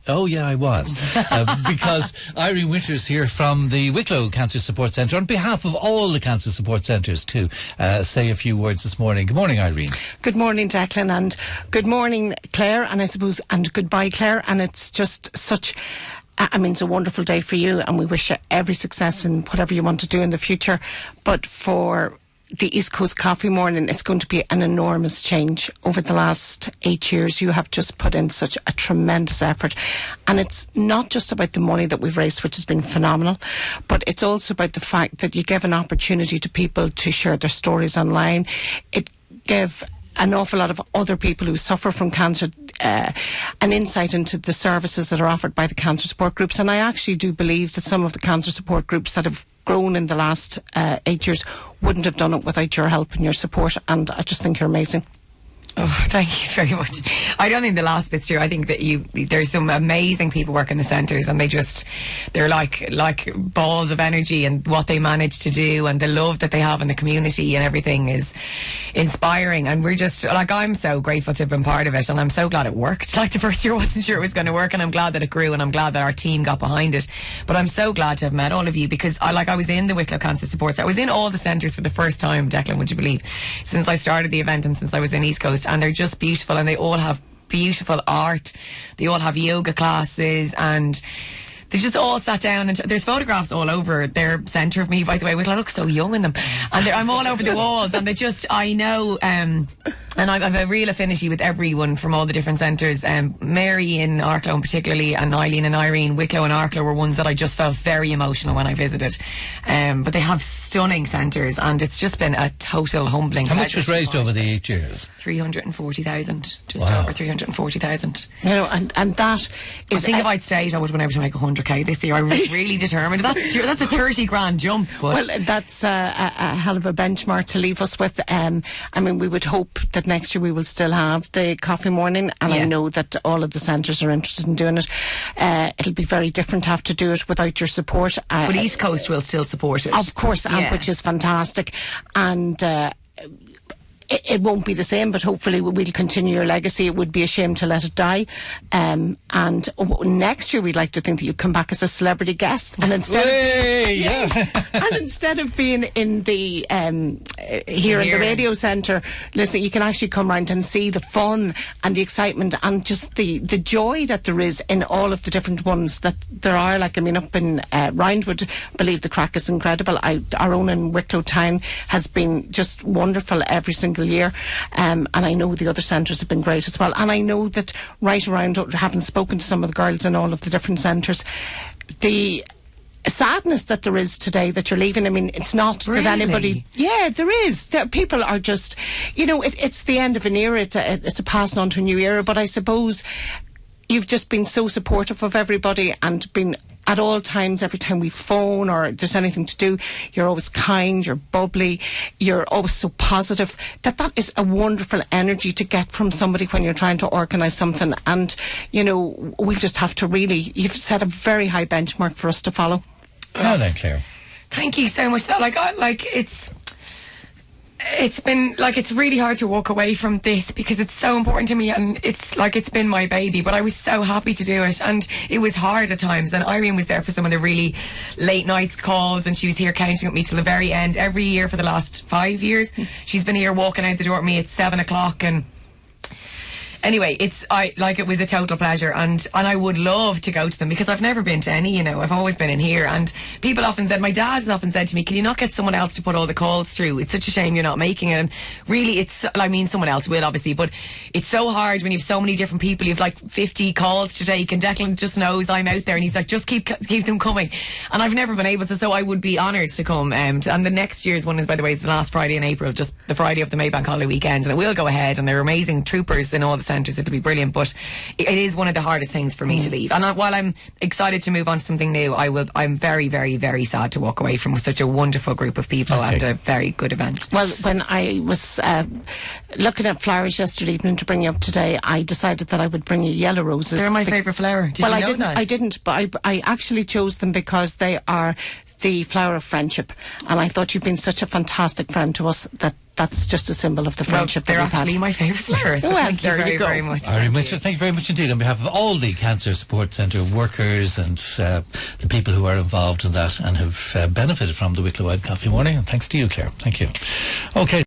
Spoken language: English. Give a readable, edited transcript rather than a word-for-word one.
Oh, yeah, I was. Because Irene Winters here from the Wicklow Cancer Support Centre, on behalf of all the Cancer Support Centres, to say a few words this morning. Good morning, Irene. Good morning, Declan, and good morning, Claire, and I suppose, and goodbye, Claire. And it's just such... it's a wonderful day for you, and we wish you every success in whatever you want to do in the future. But for the East Coast Coffee Morning, it's going to be an enormous change. Over the last 8 years, you have just put in such a tremendous effort. And it's not just about the money that we've raised, which has been phenomenal, but it's also about the fact that you give an opportunity to people to share their stories online. It gave an awful lot of other people who suffer from cancer an insight into the services that are offered by the cancer support groups. And I actually do believe that some of the cancer support groups that have grown in the last 8 years wouldn't have done it without your help and your support, and I just think you're amazing. Oh, thank you very much. I don't think the last bit's true. I think that there's some amazing people working the centres, and they're like balls of energy, and what they manage to do and the love that they have in the community and everything is inspiring. And we're just, I'm so grateful to have been part of it, and I'm so glad it worked. The first year I wasn't sure it was going to work, and I'm glad that it grew, and I'm glad that our team got behind it. But I'm so glad to have met all of you, because I was in the Wicklow Cancer Support. I was in all the centres for the first time, Declan, would you believe, since I started the event and since I was in East Coast. And they're just beautiful, and they all have beautiful art. They all have yoga classes, and they just all sat down, and there's photographs all over their centre of me, by the way. I look so young in them, and I'm all over the walls, and I know, and I have a real affinity with everyone from all the different centres. Mary in Arklow particularly, and Eileen and Irene, Wicklow and Arklow were ones that I just felt very emotional when I visited. But they have stunning centres, and it's just been a total humbling. How much was raised over the 8 years? 340,000, just wow. over 340,000. And that is... I think if I'd stayed, I would have been able to make 100k this year. I was really determined. That's a 30 grand jump. But. Well, that's a hell of a benchmark to leave us with. We would hope that next year we will still have the coffee morning, and I know that all of the centres are interested in doing it. It'll be very different to have to do it without your support. But East Coast will still support it. Of course, which is fantastic. And... It won't be the same, but hopefully we'll continue your legacy. It would be a shame to let it die. And next year we'd like to think that you come back as a celebrity guest, and instead of being in the here in the radio centre, listen, you can actually come round and see the fun and the excitement and just the joy that there is in all of the different ones that there are. Up in Roundwood, I believe the crack is incredible. Our own in Wicklow town has been just wonderful every single year, and I know the other centres have been great as well. And I know that right around, having spoken to some of the girls in all of the different centres, the sadness that there is today that you're leaving. It's not really? That anybody... Yeah, there is. People are just... it's the end of an era. It's a passing on to a new era. But I suppose you've just been so supportive of everybody, and been... At all times, every time we phone or there's anything to do, you're always kind, you're bubbly, you're always so positive. That is a wonderful energy to get from somebody when you're trying to organise something. And, we just have to really... You've set a very high benchmark for us to follow. Now then, Claire. Thank you so much. It's been it's really hard to walk away from this, because it's so important to me, and it's been my baby, but I was so happy to do it, and it was hard at times. And Irene was there for some of the really late night calls, and she was here counting with me till the very end every year for the last 5 years. She's been here walking out the door at me at 7 o'clock, and anyway, it was a total pleasure, and I would love to go to them, because I've never been to any, I've always been in here. And people often said, my dad has often said to me, can you not get someone else to put all the calls through? It's such a shame you're not making it. And really, someone else will, obviously, but it's so hard when you have so many different people. You have 50 calls to take, and Declan just knows I'm out there, and he's like, just keep them coming. And I've never been able to, so I would be honoured to come. And the next year's one is, by the way, is the last Friday in April, just the Friday of the Maybank holiday weekend, and it will go ahead, and they're amazing troopers in all the centres. It'll be brilliant, but it is one of the hardest things for me to leave. And while I'm excited to move on to something new, I'm very, very, very sad to walk away from such a wonderful group of people and a very good event. Well, when I was looking at flowers yesterday evening to bring you up today, I decided that I would bring you yellow roses. They're my favourite flower. I didn't, but I actually chose them because they are the flower of friendship, and I thought you've been such a fantastic friend to us that that's just a symbol of the Well, friendship they're that we've actually had. my favourite flowers. So Well, thank you there very, you go. very much. Irene Winters, thank you very much indeed on behalf of all the Cancer Support Centre workers and the people who are involved in that and have benefited from the Wicklow Wide Coffee Morning. And thanks to you, Claire. Thank you. Okay.